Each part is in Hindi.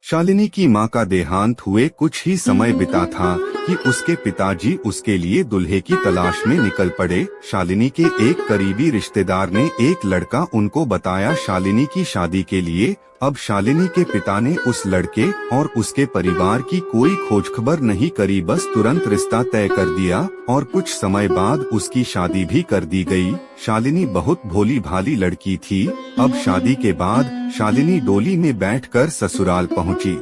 शालिनी की मां का देहांत हुए कुछ ही समय बिता था कि उसके पिताजी उसके लिए दूल्हे की तलाश में निकल पड़े। शालिनी के एक करीबी रिश्तेदार ने एक लड़का उनको बताया शालिनी की शादी के लिए। अब शालिनी के पिता ने उस लड़के और उसके परिवार की कोई खोजखबर नहीं करी, बस तुरंत रिश्ता तय कर दिया और कुछ समय बाद उसकी शादी भी कर दी गई। शालिनी बहुत भोली भाली लड़की थी। अब शादी के बाद शालिनी डोली में बैठकर ससुराल पहुंची।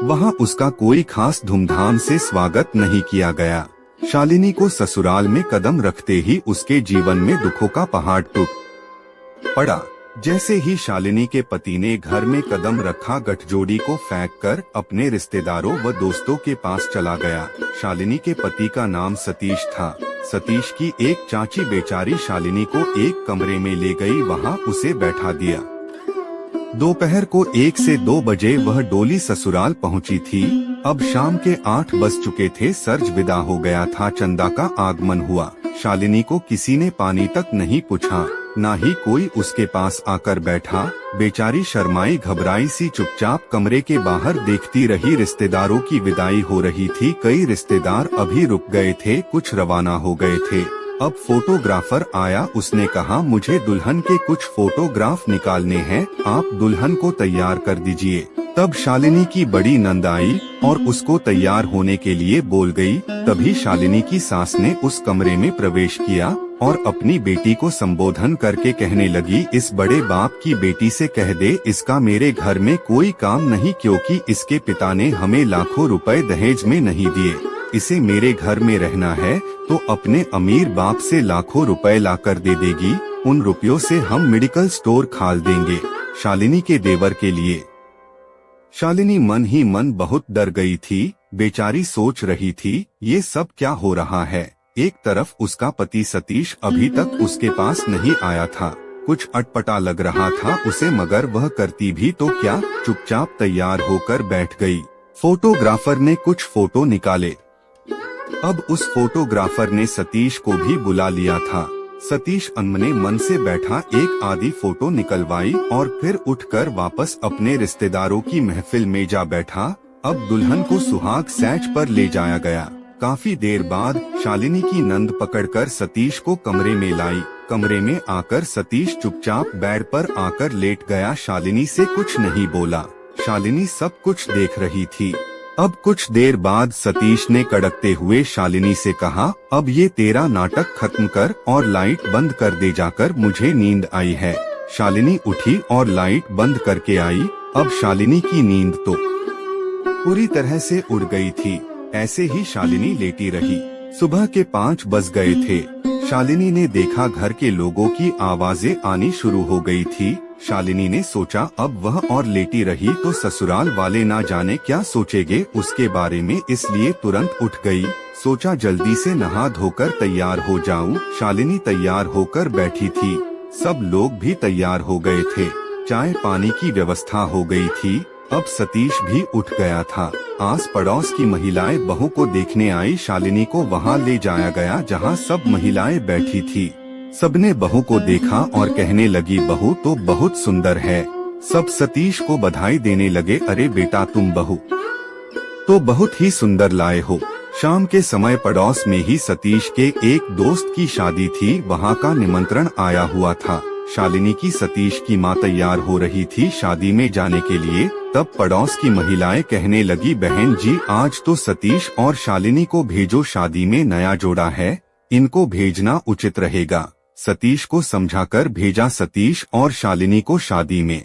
वहां उसका कोई खास धूमधाम से स्वागत नहीं किया गया। शालिनी को ससुराल में कदम रखते ही उसके जीवन में दुखों का पहाड़ टूट पड़ा। जैसे ही शालिनी के पति ने घर में कदम रखा, गठजोड़ी को फेंककर अपने रिश्तेदारों व दोस्तों के पास चला गया। शालिनी के पति का नाम सतीश था। सतीश की एक चाची बेचारी शालिनी को एक कमरे में ले गई, वहां उसे बैठा दिया। दोपहर को 1 से 2 बजे वह डोली ससुराल पहुंची थी। अब शाम के 8 बज चुके थे। सर्ज विदा हो गया था। चंदा का आगमन हुआ। शालिनी को किसी ने पानी तक नहीं पूछा, ना ही कोई उसके पास आकर बैठा। बेचारी शर्माई घबराई सी चुपचाप कमरे के बाहर देखती रही। रिश्तेदारों की विदाई हो रही थी। कई रिश्तेदार अभी रुक गए थे, कुछ रवाना हो गए थे। अब फोटोग्राफर आया। उसने कहा, मुझे दुल्हन के कुछ फोटोग्राफ निकालने हैं, आप दुल्हन को तैयार कर दीजिए। तब शालिनी की बड़ी नंद आई और उसको तैयार होने के लिए बोल गई। तभी शालिनी की सास ने उस कमरे में प्रवेश किया और अपनी बेटी को संबोधन करके कहने लगी, इस बड़े बाप की बेटी से कह दे इसका मेरे घर में कोई काम नहीं, क्योंकि इसके पिता ने हमें लाखों रुपए दहेज में नहीं दिए। इसे मेरे घर में रहना है तो अपने अमीर बाप से लाखों रुपए लाकर दे देगी। उन रुपयों से हम मेडिकल स्टोर खोल देंगे शालिनी के देवर के लिए। शालिनी मन ही मन बहुत डर गई थी। बेचारी सोच रही थी, ये सब क्या हो रहा है। एक तरफ उसका पति सतीश अभी तक उसके पास नहीं आया था। कुछ अटपटा लग रहा था उसे, मगर वह करती भी तो क्या। चुपचाप तैयार होकर बैठ गई। फोटोग्राफर ने कुछ फोटो निकाले। अब उस फोटोग्राफर ने सतीश को भी बुला लिया था। सतीश अनमने मन से बैठा, एक आधी फोटो निकलवाई और फिर उठकर वापस अपने रिश्तेदारों की महफिल में जा बैठा। अब दुल्हन को सुहाग सेज पर ले जाया गया। काफी देर बाद शालिनी की नंद पकड़कर सतीश को कमरे में लाई। कमरे में आकर सतीश चुपचाप बेड पर आकर लेट गया। शालिनी से कुछ नहीं बोला। शालिनी सब कुछ देख रही थी। अब कुछ देर बाद सतीश ने कड़कते हुए शालिनी से कहा, अब ये तेरा नाटक खत्म कर और लाइट बंद कर दे जाकर, मुझे नींद आई है। शालिनी उठी और लाइट बंद करके आई। अब शालिनी की नींद तो पूरी तरह से उड़ गई थी। ऐसे ही शालिनी लेटी रही। सुबह के 5 बज गए थे। शालिनी ने देखा घर के लोगों की आवाजें आनी शुरू हो गई थी। शालिनी ने सोचा, अब वह और लेटी रही तो ससुराल वाले ना जाने क्या सोचेंगे उसके बारे में, इसलिए तुरंत उठ गई। सोचा जल्दी से नहा धोकर तैयार हो जाऊं। शालिनी तैयार होकर बैठी थी। सब लोग भी तैयार हो गए थे। चाय पानी की व्यवस्था हो गई थी। अब सतीश भी उठ गया था। आस पड़ोस की महिलाएं बहू को देखने आई। शालिनी को वहां ले जाया गया जहां सब महिलाएं बैठी थी। सबने बहू को देखा और कहने लगी, बहू तो बहुत सुंदर है। सब सतीश को बधाई देने लगे, अरे बेटा तुम बहू तो बहुत ही सुंदर लाए हो। शाम के समय पड़ोस में ही सतीश के एक दोस्त की शादी थी। वहां का निमंत्रण आया हुआ था। शालिनी की सतीश की मां तैयार हो रही थी शादी में जाने के लिए। तब पड़ोस की महिलाएं कहने लगी, बहन जी आज तो सतीश और शालिनी को भेजो, शादी में नया जोड़ा है, इनको भेजना उचित रहेगा। सतीश को समझाकर भेजा। सतीश और शालिनी को शादी में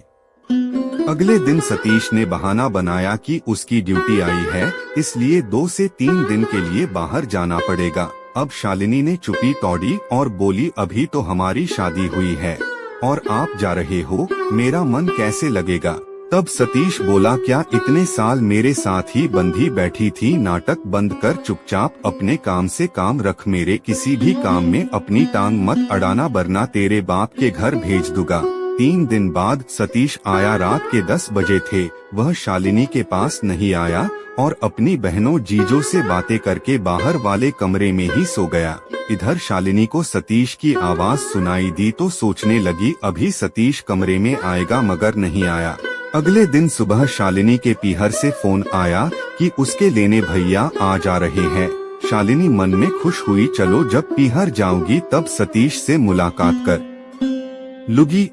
अगले दिन सतीश ने बहाना बनाया कि उसकी ड्यूटी आई है, इसलिए 2 से 3 दिन के लिए बाहर जाना पड़ेगा। अब शालिनी ने चुप्पी तोड़ी और बोली, अभी तो हमारी शादी हुई है और आप जा रहे हो, मेरा मन कैसे लगेगा। तब सतीश बोला, क्या इतने साल मेरे साथ ही बंधी बैठी थी। नाटक बंद कर चुपचाप अपने काम से काम रख। मेरे किसी भी काम में अपनी टांग मत अड़ाना, वरना तेरे बाप के घर भेज दूंगा। 3 दिन बाद सतीश आया। रात के 10 बजे थे। वह शालिनी के पास नहीं आया और अपनी बहनों जीजों से बातें करके बाहर वाले कमरे में ही सो गया। इधर शालिनी को सतीश की आवाज सुनाई दी तो सोचने लगी, अभी सतीश कमरे में आएगा, मगर नहीं आया। अगले दिन सुबह शालिनी के पीहर से फोन आया कि उसके लेने भैया आ जा रहे हैं। शालिनी मन में खुश हुई, चलो जब पीहर जाऊंगी तब सतीश से मुलाकात कर लूंगी।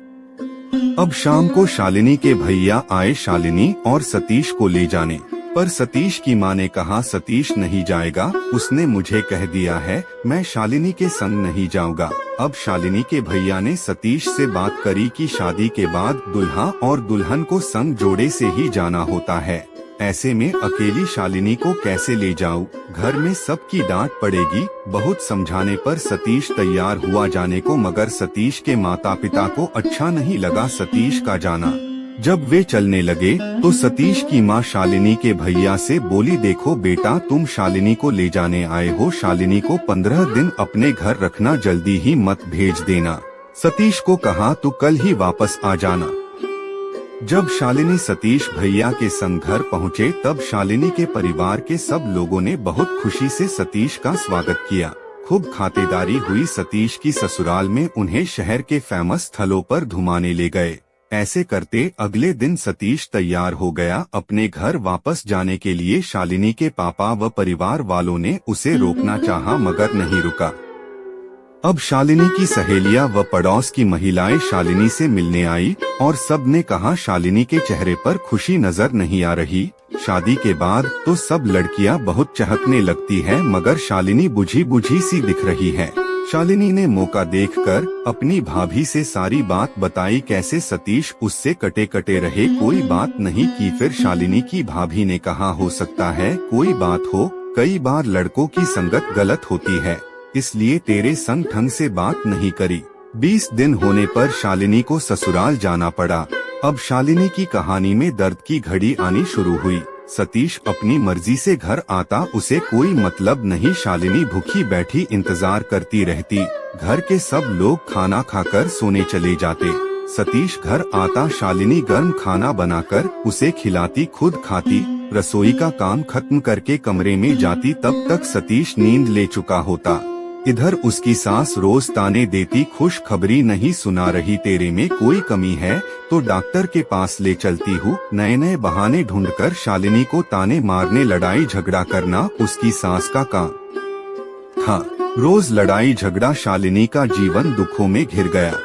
अब शाम को शालिनी के भैया आए शालिनी और सतीश को ले जाने, पर सतीश की माँ ने कहा सतीश नहीं जाएगा, उसने मुझे कह दिया है मैं शालिनी के संग नहीं जाऊंगा। अब शालिनी के भैया ने सतीश से बात करी कि शादी के बाद दुल्हा और दुल्हन को संग जोड़े से ही जाना होता है, ऐसे में अकेली शालिनी को कैसे ले जाऊं, घर में सबकी डांट पड़ेगी। बहुत समझाने पर सतीश तैयार हुआ जाने को, मगर सतीश के माता पिता को अच्छा नहीं लगा सतीश का जाना। जब वे चलने लगे तो सतीश की माँ शालिनी के भैया से बोली, देखो बेटा तुम शालिनी को ले जाने आए हो, शालिनी को 15 दिन अपने घर रखना, जल्दी ही मत भेज देना। सतीश को कहा तू कल ही वापस आ जाना। जब शालिनी सतीश भैया के संग घर पहुँचे तब शालिनी के परिवार के सब लोगों ने बहुत खुशी से सतीश का स्वागत किया। खूब खातिरदारी हुई। सतीश की ससुराल में उन्हें शहर के फेमस स्थलों पर घुमाने ले गए। ऐसे करते अगले दिन सतीश तैयार हो गया अपने घर वापस जाने के लिए। शालिनी के पापा व परिवार वालों ने उसे रोकना चाहा मगर नहीं रुका। अब शालिनी की सहेलियां व पड़ोस की महिलाएं शालिनी से मिलने आई और सब ने कहा शालिनी के चेहरे पर खुशी नजर नहीं आ रही। शादी के बाद तो सब लड़कियां बहुत चहकने लगती हैं, मगर शालिनी बुझी बुझी सी दिख रही है। शालिनी ने मौका देखकर अपनी भाभी से सारी बात बताई, कैसे सतीश उससे कटे कटे रहे, कोई बात नहीं की। फिर शालिनी की भाभी ने कहा हो सकता है कोई बात हो, कई बार लड़कों की संगत गलत होती है, इसलिए तेरे संग ढंग से बात नहीं करी। 20 दिन होने पर शालिनी को ससुराल जाना पड़ा। अब शालिनी की कहानी में दर्द की घड़ी आनी शुरू हुई। सतीश अपनी मर्जी से घर आता, उसे कोई मतलब नहीं। शालिनी भूखी बैठी इंतजार करती रहती। घर के सब लोग खाना खाकर सोने चले जाते। सतीश घर आता, शालिनी गर्म खाना बनाकर उसे खिलाती, खुद खाती। रसोई का काम खत्म करके कमरे में जाती, तब तक सतीश नींद ले चुका होता। इधर उसकी सास रोज ताने देती, खुशखबरी नहीं सुना रही, तेरे में कोई कमी है तो डॉक्टर के पास ले चलती हूँ। नए नए बहाने ढूंढकर शालिनी को ताने मारने, लड़ाई झगड़ा करना उसकी सास का काम था। रोज लड़ाई झगड़ा, शालिनी का जीवन दुखों में घिर गया।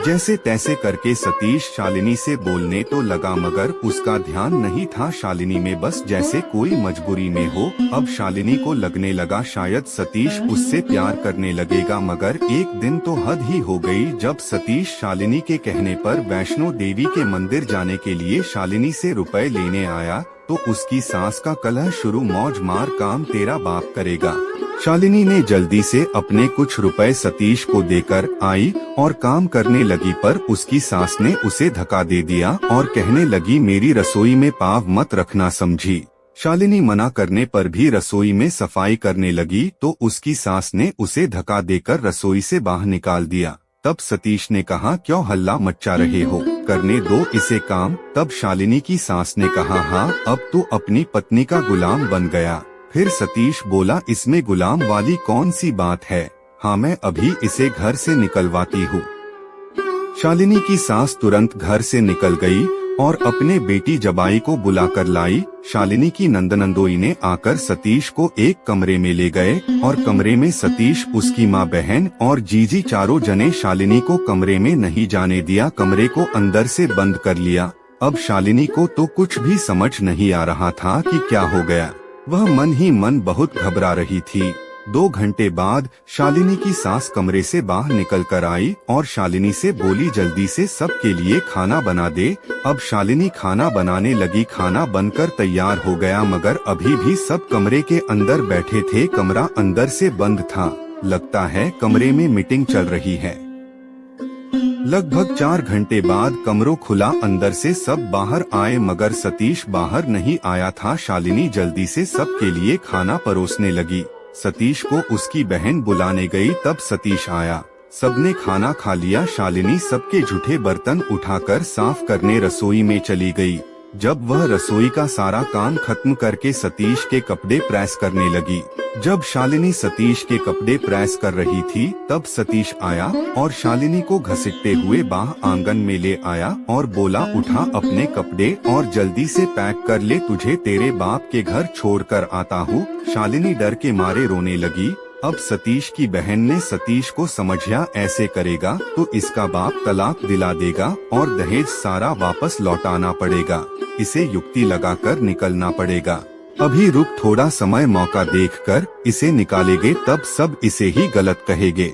जैसे तैसे करके सतीश शालिनी से बोलने तो लगा, मगर उसका ध्यान नहीं था शालिनी में, बस जैसे कोई मजबूरी में हो। अब शालिनी को लगने लगा शायद सतीश उससे प्यार करने लगेगा, मगर एक दिन तो हद ही हो गई जब सतीश शालिनी के कहने पर वैष्णो देवी के मंदिर जाने के लिए शालिनी से रुपए लेने आया तो उसकी सास का कलह शुरू, मौज मार, काम तेरा बाप करेगा। शालिनी ने जल्दी से अपने कुछ रुपए सतीश को देकर आई और काम करने लगी, पर उसकी सास ने उसे धक्का दे दिया और कहने लगी, मेरी रसोई में पाँव मत रखना, समझी। शालिनी मना करने पर भी रसोई में सफाई करने लगी तो उसकी सास ने उसे धक्का देकर रसोई से बाहर निकाल दिया। तब सतीश ने कहा, क्यों हल्ला मचा रहे हो, करने दो इसे काम। तब शालिनी की सास ने कहा, हाँ अब तू अपनी पत्नी का गुलाम बन गया। फिर सतीश बोला, इसमें गुलाम वाली कौन सी बात है, हाँ मैं अभी इसे घर से निकलवाती हूँ। शालिनी की सास तुरंत घर से निकल गई और अपने बेटी जबाई को बुलाकर लाई। शालिनी की नंदनंदोई ने आकर सतीश को एक कमरे में ले गए और कमरे में सतीश, उसकी माँ, बहन और जीजी चारों जने शालिनी को कमरे में नहीं जाने दिया, कमरे को अंदर से बंद कर लिया। अब शालिनी को तो कुछ भी समझ नहीं आ रहा था कि क्या हो गया। वह मन ही मन बहुत घबरा रही थी। 2 घंटे बाद शालिनी की सास कमरे से बाहर निकल कर आई और शालिनी से बोली, जल्दी से सबके लिए खाना बना दे। अब शालिनी खाना बनाने लगी, खाना बनकर तैयार हो गया, मगर अभी भी सब कमरे के अंदर बैठे थे। कमरा अंदर से बंद था, लगता है कमरे में मीटिंग चल रही है। लगभग 4 घंटे बाद कमरा खुला, अंदर से सब बाहर आए, मगर सतीश बाहर नहीं आया था। शालिनी जल्दी से सबके लिए खाना परोसने लगी। सतीश को उसकी बहन बुलाने गई, तब सतीश आया। सबने खाना खा लिया। शालिनी सबके जूठे बर्तन उठाकर साफ करने रसोई में चली गई। जब वह रसोई का सारा काम खत्म करके सतीश के कपड़े प्रेस करने लगी। जब शालिनी सतीश के कपड़े प्रेस कर रही थी तब सतीश आया और शालिनी को घसीटते हुए बाहर आंगन में ले आया और बोला, उठा अपने कपड़े और जल्दी से पैक कर ले, तुझे तेरे बाप के घर छोड़कर आता हूँ। शालिनी डर के मारे रोने लगी। अब सतीश की बहन ने सतीश को समझाया, ऐसे करेगा तो इसका बाप तलाक दिला देगा और दहेज सारा वापस लौटाना पड़ेगा, इसे युक्ति लगाकर निकलना पड़ेगा। अभी रुक, थोड़ा समय मौका देखकर इसे निकालेंगे, तब सब इसे ही गलत कहेंगे।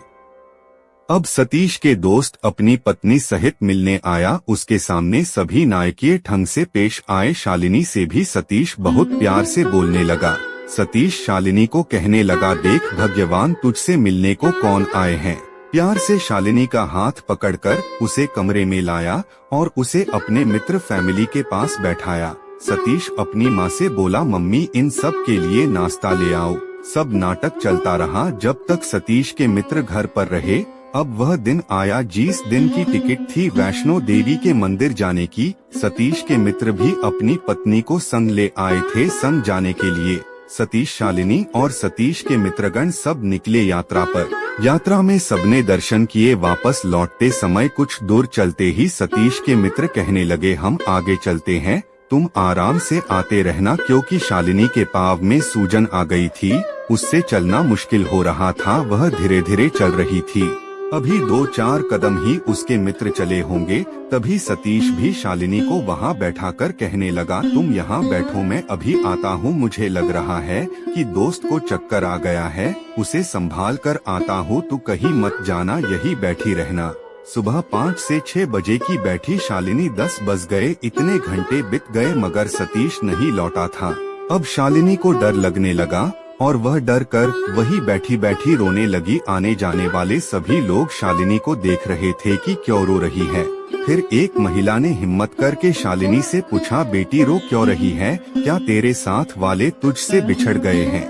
अब सतीश के दोस्त अपनी पत्नी सहित मिलने आया। उसके सामने सभी नायकीय ढंग से पेश आए। शालिनी से भी सतीश बहुत प्यार से बोलने लगा। सतीश शालिनी को कहने लगा, देख भगवान, तुझसे मिलने को कौन आए हैं। प्यार से शालिनी का हाथ पकड़कर उसे कमरे में लाया और उसे अपने मित्र फैमिली के पास बैठाया। सतीश अपनी माँ से बोला, मम्मी इन सब के लिए नाश्ता ले आओ। सब नाटक चलता रहा जब तक सतीश के मित्र घर पर रहे। अब वह दिन आया जिस दिन की टिकट थी वैष्णो देवी के मंदिर जाने की। सतीश के मित्र भी अपनी पत्नी को संग ले आए थे संग जाने के लिए। सतीश, शालिनी और सतीश के मित्रगण सब निकले यात्रा पर। यात्रा में सबने दर्शन किए। वापस लौटते समय कुछ दूर चलते ही सतीश के मित्र कहने लगे, हम आगे चलते हैं, तुम आराम से आते रहना, क्योंकि शालिनी के पाँव में सूजन आ गई थी, उससे चलना मुश्किल हो रहा था। वह धीरे धीरे चल रही थी। अभी 2-4 कदम ही उसके मित्र चले होंगे, तभी सतीश भी शालिनी को वहां बैठाकर कहने लगा, तुम यहाँ बैठो, मैं अभी आता हूँ। मुझे लग रहा है कि दोस्त को चक्कर आ गया है, उसे संभाल कर आता हूँ, तू कहीं मत जाना, यही बैठी रहना। सुबह 5 से 6 बजे की बैठी शालिनी 10 बज गए। इतने घंटे बीत गए मगर सतीश नहीं लौटा था। अब शालिनी को डर लगने लगा और वह डर कर वही बैठी बैठी रोने लगी। आने जाने वाले सभी लोग शालिनी को देख रहे थे कि क्यों रो रही है। फिर एक महिला ने हिम्मत करके शालिनी से पूछा, बेटी रो क्यों रही है, क्या तेरे साथ वाले तुझसे बिछड़ गए हैं।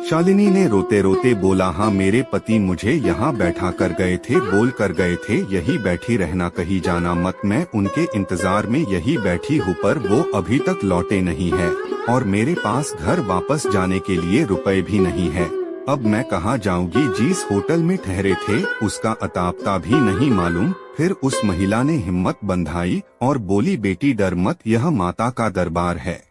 शालिनी ने रोते रोते बोला, हाँ मेरे पति मुझे यहाँ बैठा कर गए थे, बोल कर गए थे यही बैठी रहना, कहीं जाना मत, मैं उनके इंतजार में यही बैठी हूँ, पर वो अभी तक लौटे नहीं है और मेरे पास घर वापस जाने के लिए रुपए भी नहीं है। अब मैं कहाँ जाऊंगी, जिस होटल में ठहरे थे उसका अता पता भी नहीं मालूम। फिर उस महिला ने हिम्मत बंधाई और बोली, बेटी डर मत, यह माता का दरबार है,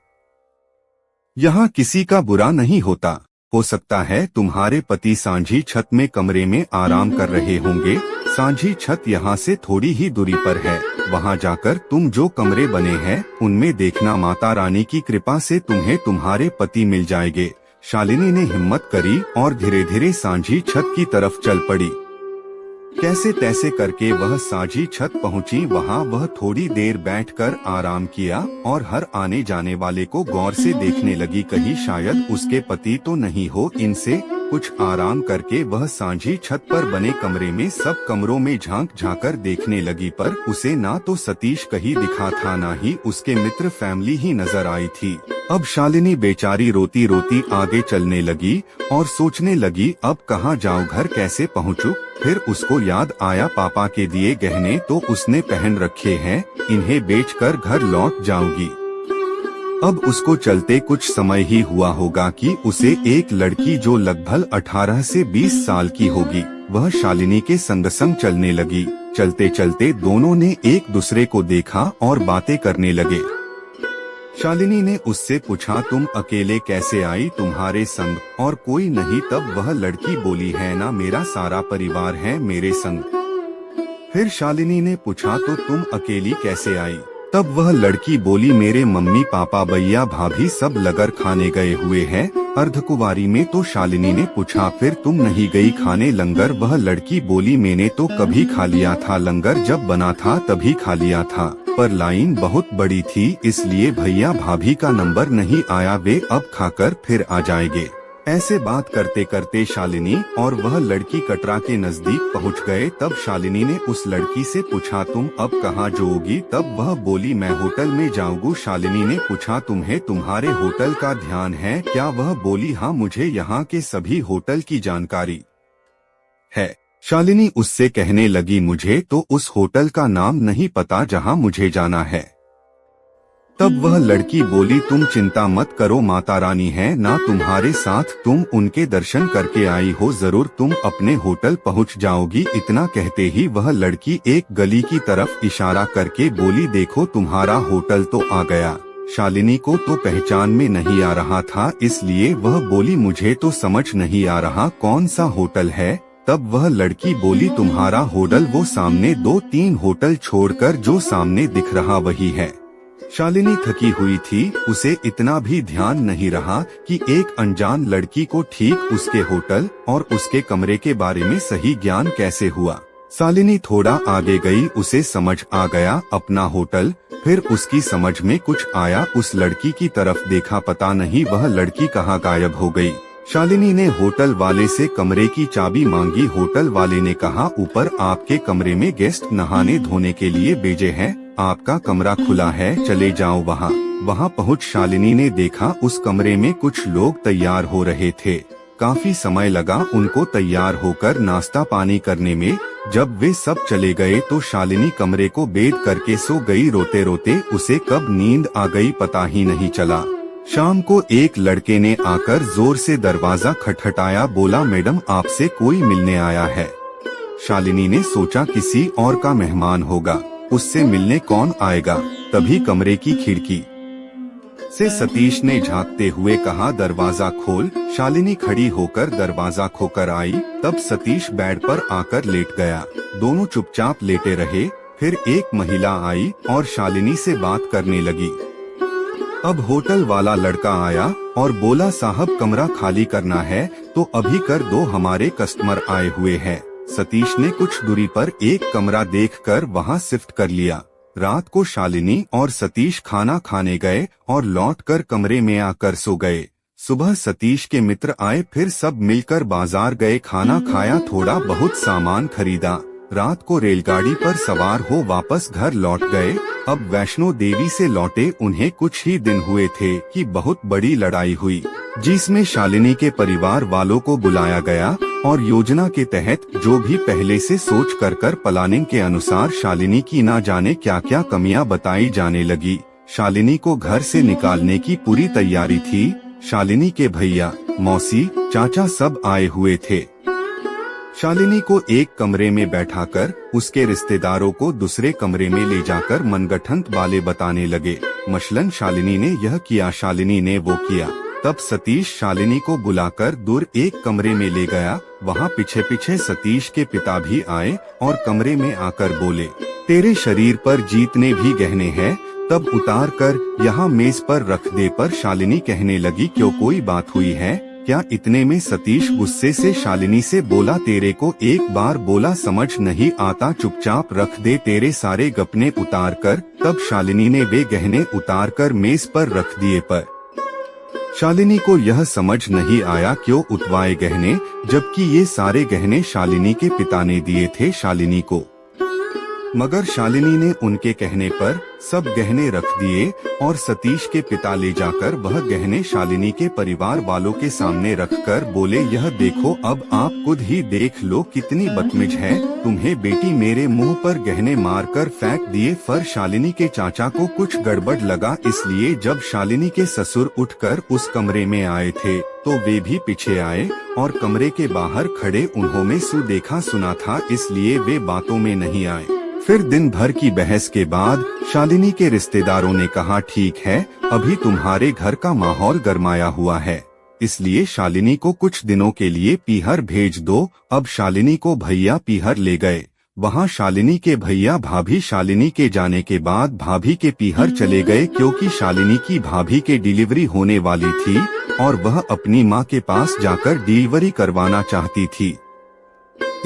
यहाँ किसी का बुरा नहीं होता। हो सकता है तुम्हारे पति सांझी छत में कमरे में आराम कर रहे होंगे। सांझी छत यहाँ से थोड़ी ही दूरी पर है, वहाँ जाकर तुम जो कमरे बने हैं उनमें देखना, माता रानी की कृपा से तुम्हें तुम्हारे पति मिल जाएंगे। शालिनी ने हिम्मत करी और धीरे धीरे सांझी छत की तरफ चल पड़ी। कैसे तैसे करके वह सांझी छत पहुंची। वहां वह थोड़ी देर बैठकर आराम किया और हर आने जाने वाले को गौर से देखने लगी, कहीं शायद उसके पति तो नहीं हो इनसे। कुछ आराम करके वह सांझी छत पर बने कमरे में सब कमरों में झांक झांकर देखने लगी, पर उसे ना तो सतीश कहीं दिखा था, ना ही उसके मित्र फैमिली ही नजर आई थी। अब शालिनी बेचारी रोती रोती आगे चलने लगी और सोचने लगी, अब कहाँ जाऊँ, घर कैसे पहुँचूं। फिर उसको याद आया, पापा के दिए गहने तो उसने पहन रखे हैं, इन्हें बेचकर घर लौट जाऊंगी। अब उसको चलते कुछ समय ही हुआ होगा कि उसे एक लड़की जो लगभग 18 से 20 साल की होगी, वह शालिनी के संग संग चलने लगी। चलते चलते दोनों ने एक दूसरे को देखा और बातें करने लगे। शालिनी ने उससे पूछा, तुम अकेले कैसे आई, तुम्हारे संग और कोई नहीं। तब वह लड़की बोली, है ना, मेरा सारा परिवार है मेरे संग। फिर शालिनी ने पूछा, तो तुम अकेली कैसे आई। तब वह लड़की बोली, मेरे मम्मी पापा भैया भाभी सब लगर खाने गए हुए हैं अर्धकुंवारी में। तो शालिनी ने पूछा, फिर तुम नहीं गई खाने लंगर। वह लड़की बोली, मैंने तो कभी खा लिया था, लंगर जब बना था तभी खा लिया था, पर लाइन बहुत बड़ी थी इसलिए भैया भाभी का नंबर नहीं आया, वे अब खाकर फिर आ जाएंगे। ऐसे बात करते करते शालिनी और वह लड़की कटरा के नजदीक पहुंच गए। तब शालिनी ने उस लड़की से पूछा, तुम अब कहाँ जाओगी। तब वह बोली, मैं होटल में जाऊंगी। शालिनी ने पूछा, तुम्हें तुम्हारे होटल का ध्यान है क्या। वह बोली, हाँ मुझे यहाँ के सभी होटल की जानकारी है। शालिनी उससे कहने लगी, मुझे तो उस होटल का नाम नहीं पता जहाँ मुझे जाना है। तब वह लड़की बोली, तुम चिंता मत करो, माता रानी है ना तुम्हारे साथ, तुम उनके दर्शन करके आई हो, जरूर तुम अपने होटल पहुंच जाओगी। इतना कहते ही वह लड़की एक गली की तरफ इशारा करके बोली, देखो तुम्हारा होटल तो आ गया। शालिनी को तो पहचान में नहीं आ रहा था, इसलिए वह बोली, मुझे तो समझ नहीं आ रहा कौन सा होटल है। तब वह लड़की बोली, तुम्हारा होटल वो सामने 2-3 होटल छोड़कर जो सामने दिख रहा वही है। शालिनी थकी हुई थी, उसे इतना भी ध्यान नहीं रहा कि एक अनजान लड़की को ठीक उसके होटल और उसके कमरे के बारे में सही ज्ञान कैसे हुआ। शालिनी थोड़ा आगे गई, उसे समझ आ गया अपना होटल। फिर उसकी समझ में कुछ आया, उस लड़की की तरफ देखा, पता नहीं वह लड़की कहाँ गायब हो गई। शालिनी ने होटल वाले से कमरे की चाबी मांगी। होटल वाले ने कहा, ऊपर आपके कमरे में गेस्ट नहाने धोने के लिए भेजे हैं, आपका कमरा खुला है, चले जाओ वहाँ। वहाँ पहुँच शालिनी ने देखा उस कमरे में कुछ लोग तैयार हो रहे थे। काफी समय लगा उनको तैयार होकर नाश्ता पानी करने में। जब वे सब चले गए तो शालिनी कमरे को बेद करके सो गई। रोते रोते उसे कब नींद आ गई पता ही नहीं चला। शाम को एक लड़के ने आकर जोर से दरवाजा खटखटाया, बोला, मैडम आपसे कोई मिलने आया है। शालिनी ने सोचा किसी और का मेहमान होगा, उससे मिलने कौन आएगा। तभी कमरे की खिड़की से सतीश ने झांकते हुए कहा, दरवाजा खोल। शालिनी खड़ी होकर दरवाजा खोकर आई। तब सतीश बेड पर आकर लेट गया। दोनों चुपचाप लेटे रहे। फिर एक महिला आई और शालिनी से बात करने लगी। अब होटल वाला लड़का आया और बोला, साहब कमरा खाली करना है तो अभी कर दो, हमारे कस्टमर आए हुए हैं। सतीश ने कुछ दूरी पर एक कमरा देखकर वहां शिफ्ट कर लिया। रात को शालिनी और सतीश खाना खाने गए और लौटकर कमरे में आकर सो गए। सुबह सतीश के मित्र आए, फिर सब मिलकर बाजार गए, खाना खाया, थोड़ा बहुत सामान खरीदा। रात को रेलगाड़ी पर सवार हो वापस घर लौट गए। अब वैष्णो देवी से लौटे उन्हें कुछ ही दिन हुए थे कि बहुत बड़ी लड़ाई हुई, जिसमें शालिनी के परिवार वालों को बुलाया गया और योजना के तहत जो भी पहले से सोच कर प्लानिंग के अनुसार शालिनी की ना जाने क्या क्या कमियां बताई जाने लगी। शालिनी को घर से निकालने की पूरी तैयारी थी। शालिनी के भैया, मौसी, चाचा सब आए हुए थे। शालिनी को एक कमरे में बैठाकर उसके रिश्तेदारों को दूसरे कमरे में ले जाकर मनगढ़ंत बाले बताने लगे। मसलन शालिनी ने यह किया, शालिनी ने वो किया। तब सतीश शालिनी को बुलाकर दूर एक कमरे में ले गया। वहाँ पीछे पीछे सतीश के पिता भी आए और कमरे में आकर बोले, तेरे शरीर पर जितने भी गहने हैं तब उतार कर यहाँ मेज पर रख दे। पर शालिनी कहने लगी, क्यों, कोई बात हुई है क्या? इतने में सतीश गुस्से से शालिनी से बोला, तेरे को एक बार बोला समझ नहीं आता, चुपचाप रख दे तेरे सारे गपने उतार कर। तब शालिनी ने वे गहने उतार कर मेज पर रख दिए। पर शालिनी को यह समझ नहीं आया क्यों उठवाए गहने, जबकि ये सारे गहने शालिनी के पिता ने दिए थे शालिनी को। मगर शालिनी ने उनके कहने पर सब गहने रख दिए और सतीश के पिता ले जाकर वह गहने शालिनी के परिवार वालों के सामने रखकर बोले, यह देखो, अब आप खुद ही देख लो कितनी बदतमीज है। तुम्हें बेटी मेरे मुंह पर गहने मारकर फेंक दिए। पर शालिनी के चाचा को कुछ गड़बड़ लगा, इसलिए जब शालिनी के ससुर उठकर उस कमरे में आए थे तो वे भी पीछे आए और कमरे के बाहर खड़े उन्होंने देखा सुना था, इसलिए वे बातों में नहीं आए। फिर दिन भर की बहस के बाद शालिनी के रिश्तेदारों ने कहा, ठीक है, अभी तुम्हारे घर का माहौल गरमाया हुआ है, इसलिए शालिनी को कुछ दिनों के लिए पीहर भेज दो। अब शालिनी को भैया पीहर ले गए। वहाँ शालिनी के भैया भाभी शालिनी के जाने के बाद भाभी के पीहर चले गए, क्योंकि शालिनी की भाभी के डिलीवरी होने वाली थी और वह अपनी माँ के पास जाकर डिलीवरी करवाना चाहती थी।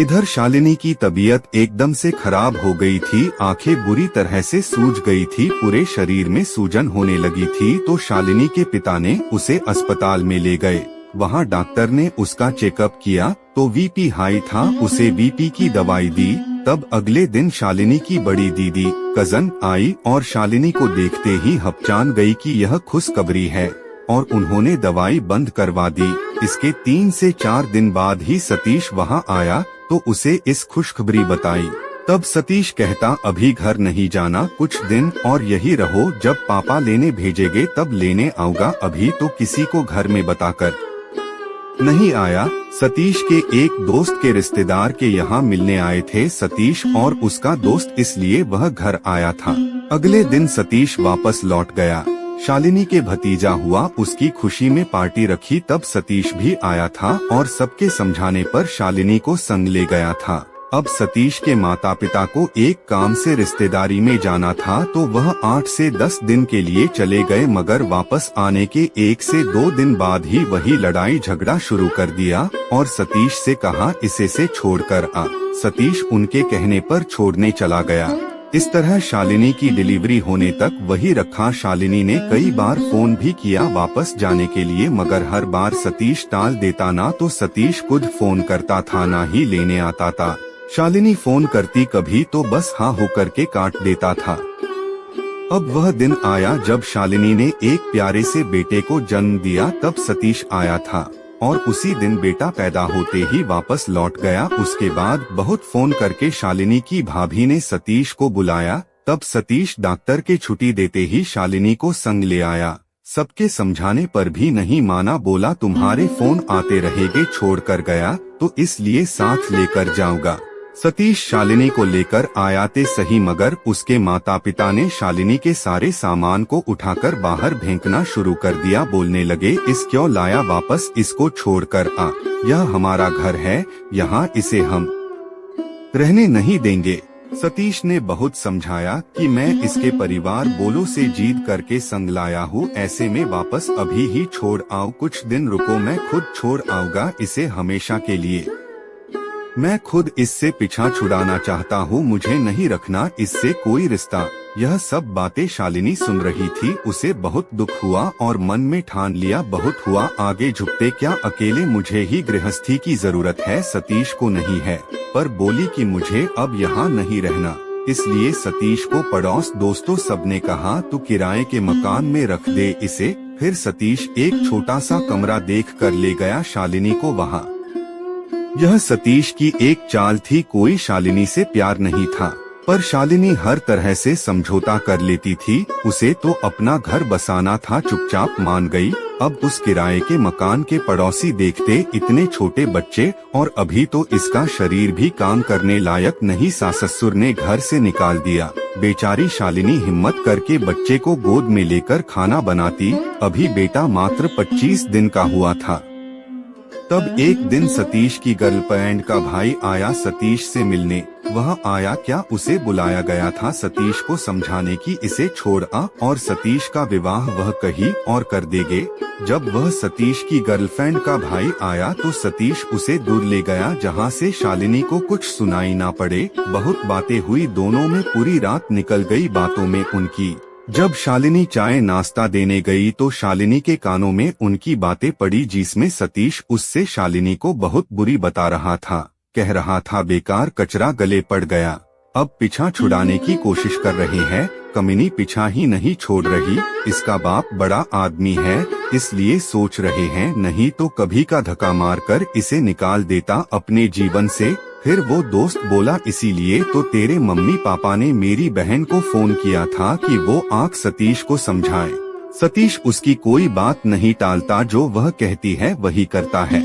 इधर शालिनी की तबीयत एकदम से खराब हो गई थी, आंखें बुरी तरह से सूज गई थी, पूरे शरीर में सूजन होने लगी थी। तो शालिनी के पिता ने उसे अस्पताल में ले गए। वहां डॉक्टर ने उसका चेकअप किया तो वीपी हाई था, उसे वीपी की दवाई दी। तब अगले दिन शालिनी की बड़ी दीदी कजन आई और शालिनी को देखते ही हपचान गई कि यह खुशखबरी है और उन्होंने दवाई बंद करवा दी। इसके 3 से 4 दिन बाद ही सतीश वहां आया तो उसे इस खुशखबरी बताई। तब सतीश कहता, अभी घर नहीं जाना, कुछ दिन और यही रहो, जब पापा लेने भेजेंगे तब लेने आऊंगा, अभी तो किसी को घर में बताकर नहीं आया। सतीश के एक दोस्त के रिश्तेदार के यहाँ मिलने आए थे सतीश और उसका दोस्त, इसलिए वह घर आया था। अगले दिन सतीश वापस लौट गया। शालिनी के भतीजा हुआ, उसकी खुशी में पार्टी रखी, तब सतीश भी आया था और सबके समझाने पर शालिनी को संग ले गया था। अब सतीश के माता पिता को एक काम से रिश्तेदारी में जाना था तो वह 8 से 10 दिन के लिए चले गए, मगर वापस आने के 1 से 2 दिन बाद ही वही लड़ाई झगड़ा शुरू कर दिया और सतीश से कहा, इसे से छोड़कर आ। सतीश उनके कहने पर छोड़ने चला गया। इस तरह शालिनी की डिलीवरी होने तक वही रखा। शालिनी ने कई बार फोन भी किया वापस जाने के लिए, मगर हर बार सतीश टाल देता, ना तो सतीश खुद फोन करता था ना ही लेने आता था। शालिनी फोन करती कभी तो बस हाँ हो करके काट देता था। अब वह दिन आया जब शालिनी ने एक प्यारे से बेटे को जन्म दिया, तब सतीश आया था और उसी दिन बेटा पैदा होते ही वापस लौट गया। उसके बाद बहुत फोन करके शालिनी की भाभी ने सतीश को बुलाया, तब सतीश डॉक्टर के छुट्टी देते ही शालिनी को संग ले आया। सबके समझाने पर भी नहीं माना, बोला तुम्हारे फोन आते रहेंगे, छोड़ कर गया तो इसलिए साथ लेकर जाऊंगा। सतीश शालिनी को लेकर आया थे सही, मगर उसके माता पिता ने शालिनी के सारे सामान को उठाकर बाहर फेंकना शुरू कर दिया। बोलने लगे, इस क्यों लाया वापस, इसको छोड़कर आ, यह हमारा घर है, यहाँ इसे हम रहने नहीं देंगे। सतीश ने बहुत समझाया कि मैं इसके परिवार बोलों से जीत करके संग लाया हूँ, ऐसे में वापस अभी ही छोड़ आओ, कुछ दिन रुको, मैं खुद छोड़ आऊंगा इसे हमेशा के लिए। मैं खुद इससे पीछा छुड़ाना चाहता हूँ, मुझे नहीं रखना इससे कोई रिश्ता। यह सब बातें शालिनी सुन रही थी। उसे बहुत दुख हुआ और मन में ठान लिया, बहुत हुआ, आगे झुकते क्या, अकेले मुझे ही गृहस्थी की जरूरत है, सतीश को नहीं है। पर बोली कि मुझे अब यहाँ नहीं रहना। इसलिए सतीश को पड़ोस दोस्तों सबने कहा, तू किराए के मकान में रख दे इसे। फिर सतीश एक छोटा सा कमरा देख कर ले गया शालिनी को वहाँ। यह सतीश की एक चाल थी, कोई शालिनी से प्यार नहीं था, पर शालिनी हर तरह से समझौता कर लेती थी। उसे तो अपना घर बसाना था, चुपचाप मान गई। अब उस किराए के मकान के पड़ोसी देखते, इतने छोटे बच्चे और अभी तो इसका शरीर भी काम करने लायक नहीं, सास ससुर ने घर से निकाल दिया। बेचारी शालिनी हिम्मत करके बच्चे को गोद में लेकर खाना बनाती। अभी बेटा मात्र 25 दिन का हुआ था। तब एक दिन सतीश की गर्लफ्रेंड का भाई आया सतीश से मिलने। वह आया क्या, उसे बुलाया गया था सतीश को समझाने की इसे छोड़ आ और सतीश का विवाह वह कहीं और कर देंगे। जब वह सतीश की गर्लफ्रेंड का भाई आया तो सतीश उसे दूर ले गया, जहां से शालिनी को कुछ सुनाई ना पड़े। बहुत बातें हुई दोनों में, पूरी रात निकल गई बातों में उनकी। जब शालिनी चाय नाश्ता देने गई तो शालिनी के कानों में उनकी बातें पड़ी, जिसमें सतीश उससे शालिनी को बहुत बुरी बता रहा था। कह रहा था, बेकार कचरा, गले पड़ गया। अब पीछा छुड़ाने की कोशिश कर रहे हैं, कमीनी पीछा ही नहीं छोड़ रही। इसका बाप बड़ा आदमी है, इसलिए सोच रहे हैं, नहीं तो कभी का धक्का मारकर इसे निकाल देता अपने जीवन से। फिर वो दोस्त बोला, इसीलिए तो तेरे मम्मी पापा ने मेरी बहन को फोन किया था कि वो आंख सतीश को समझाए। सतीश उसकी कोई बात नहीं टालता, जो वह कहती है वही करता है।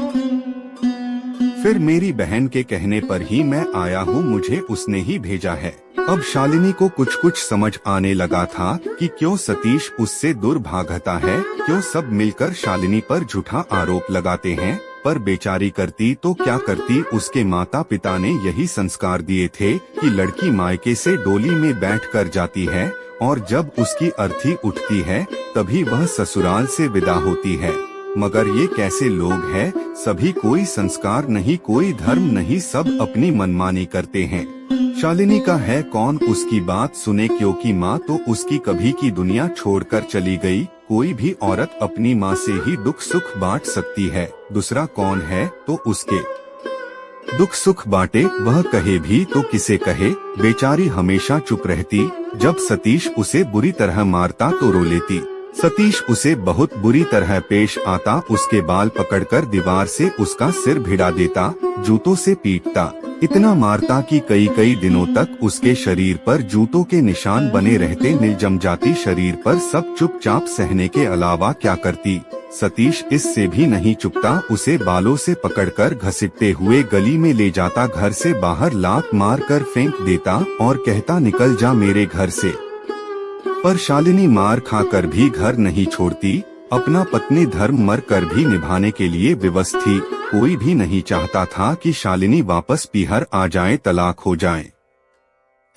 फिर मेरी बहन के कहने पर ही मैं आया हूँ, मुझे उसने ही भेजा है। अब शालिनी को कुछ कुछ समझ आने लगा था कि क्यों सतीश उससे दूर भागता है, क्यों सब मिलकर शालिनी पर झूठा आरोप लगाते हैं। पर बेचारी करती तो क्या करती, उसके माता पिता ने यही संस्कार दिए थे कि लड़की मायके से डोली में बैठ कर जाती है और जब उसकी अर्थी उठती है तभी वह ससुराल से विदा होती है। मगर ये कैसे लोग हैं, सभी कोई संस्कार नहीं, कोई धर्म नहीं, सब अपनी मनमानी करते हैं। शालिनी का है कौन उसकी बात सुने, क्योंकि माँ तो उसकी कभी की दुनिया छोड़कर चली गई। कोई भी औरत अपनी माँ से ही दुख सुख बांट सकती है, दूसरा कौन है तो उसके दुख सुख बांटे, वह कहे भी तो किसे कहे। बेचारी हमेशा चुप रहती, जब सतीश उसे बुरी तरह मारता तो रो लेती। सतीश उसे बहुत बुरी तरह पेश आता, उसके बाल पकड़कर दीवार से उसका सिर भिड़ा देता, जूतों से पीटता। इतना मारता कि कई कई दिनों तक उसके शरीर पर जूतों के निशान बने रहते। निर्जमजाती शरीर पर सब चुपचाप सहने के अलावा क्या करती। सतीश इससे भी नहीं चुकता, उसे बालों से पकड़कर घसीटते हुए गली में ले जाता, घर से बाहर लात मार कर फेंक देता और कहता, निकल जा मेरे घर से। पर शालिनी मार खाकर भी घर नहीं छोड़ती। अपना पत्नी धर्म मर कर भी निभाने के लिए विवश थी। कोई भी नहीं चाहता था कि शालिनी वापस पीहर आ जाए, तलाक हो जाए।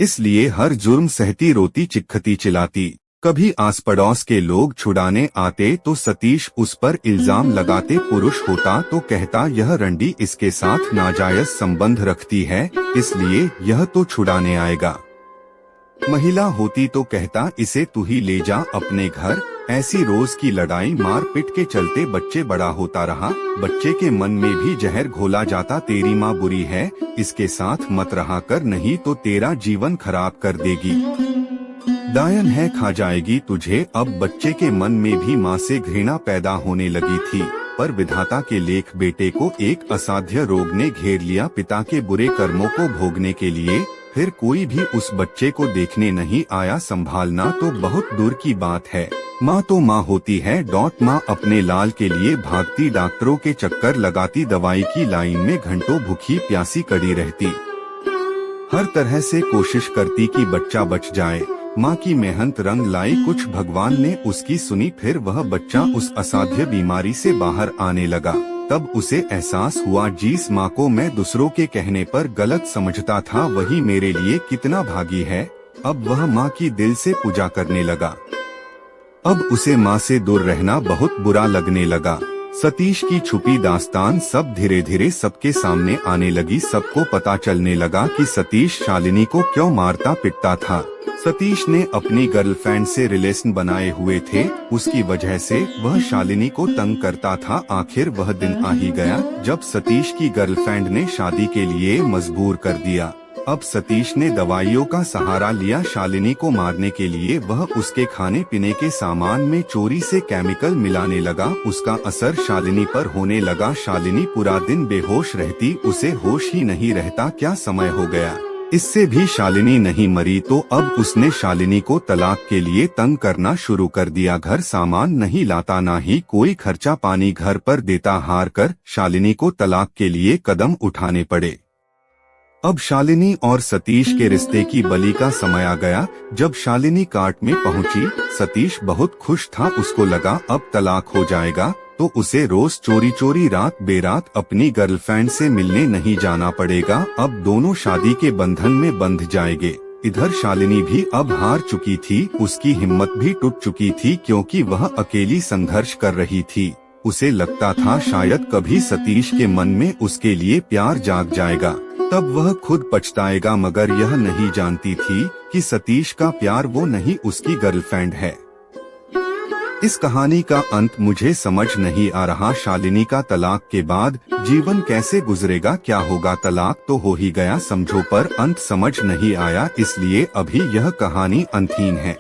इसलिए हर जुर्म सहती, रोती, चिखती, चिल्लाती। कभी आस पड़ोस के लोग छुड़ाने आते तो सतीश उस पर इल्जाम लगाते। पुरुष होता तो कहता, यह रंडी इसके साथ नाजायज संबंध रखती है, इसलिए यह तो छुड़ाने आएगा। महिला होती तो कहता, इसे तू ही ले जा अपने घर। ऐसी रोज की लड़ाई मार पिट के चलते बच्चे बड़ा होता रहा। बच्चे के मन में भी जहर घोला जाता, तेरी माँ बुरी है, इसके साथ मत रहा कर, नहीं तो तेरा जीवन खराब कर देगी, डायन है, खा जाएगी तुझे। अब बच्चे के मन में भी माँ से घृणा पैदा होने लगी थी। पर विधाता के लेख बेटे को एक असाध्य रोग ने घेर लिया। पिता के बुरे कर्मों को भोगने के लिए फिर कोई भी उस बच्चे को देखने नहीं आया। संभालना तो बहुत दूर की बात है, माँ तो माँ होती है। माँ अपने लाल के लिए भागती, डॉक्टरों के चक्कर लगाती, दवाई की लाइन में घंटों भूखी प्यासी कड़ी रहती। हर तरह से कोशिश करती कि बच्चा बच जाए। माँ की मेहनत रंग लाई, कुछ भगवान ने उसकी सुनी। फिर वह बच्चा उस असाध्य बीमारी से बाहर आने लगा। तब उसे एहसास हुआ, जिस माँ को मैं दूसरों के कहने पर गलत समझता था, वही मेरे लिए कितना भागी है। अब वह माँ की दिल से पूजा करने लगा। अब उसे माँ से दूर रहना बहुत बुरा लगने लगा। सतीश की छुपी दास्तान सब धीरे धीरे सबके सामने आने लगी। सबको पता चलने लगा कि सतीश शालिनी को क्यों मारता पिटता था। सतीश ने अपनी गर्लफ्रेंड से रिलेशन बनाए हुए थे, उसकी वजह से वह शालिनी को तंग करता था। आखिर वह दिन आ ही गया जब सतीश की गर्लफ्रेंड ने शादी के लिए मजबूर कर दिया। अब सतीश ने दवाइयों का सहारा लिया शालिनी को मारने के लिए। वह उसके खाने पीने के सामान में चोरी से केमिकल मिलाने लगा। उसका असर शालिनी पर होने लगा। शालिनी पूरा दिन बेहोश रहती, उसे होश ही नहीं रहता क्या समय हो गया। इससे भी शालिनी नहीं मरी तो अब उसने शालिनी को तलाक के लिए तंग करना शुरू कर दिया। घर सामान नहीं लाता, ना ही कोई खर्चा पानी घर पर देता। हार कर शालिनी को तलाक के लिए कदम उठाने पड़े। अब शालिनी और सतीश के रिश्ते की बलि का समय आ गया। जब शालिनी काट में पहुंची, सतीश बहुत खुश था। उसको लगा अब तलाक हो जाएगा तो उसे रोज चोरी चोरी रात बेरात अपनी गर्लफ्रेंड से मिलने नहीं जाना पड़ेगा। अब दोनों शादी के बंधन में बंध जाएंगे। इधर शालिनी भी अब हार चुकी थी, उसकी हिम्मत भी टूट चुकी थी, क्योंकि वह अकेली संघर्ष कर रही थी। उसे लगता था शायद कभी सतीश के मन में उसके लिए प्यार जाग जाएगा, तब वह खुद पछताएगा। मगर यह नहीं जानती थी कि सतीश का प्यार वो नहीं, उसकी गर्लफ्रेंड है। इस कहानी का अंत मुझे समझ नहीं आ रहा। शालिनी का तलाक के बाद जीवन कैसे गुजरेगा, क्या होगा। तलाक तो हो ही गया समझो, पर अंत समझ नहीं आया, इसलिए अभी यह कहानी अंतहीन है।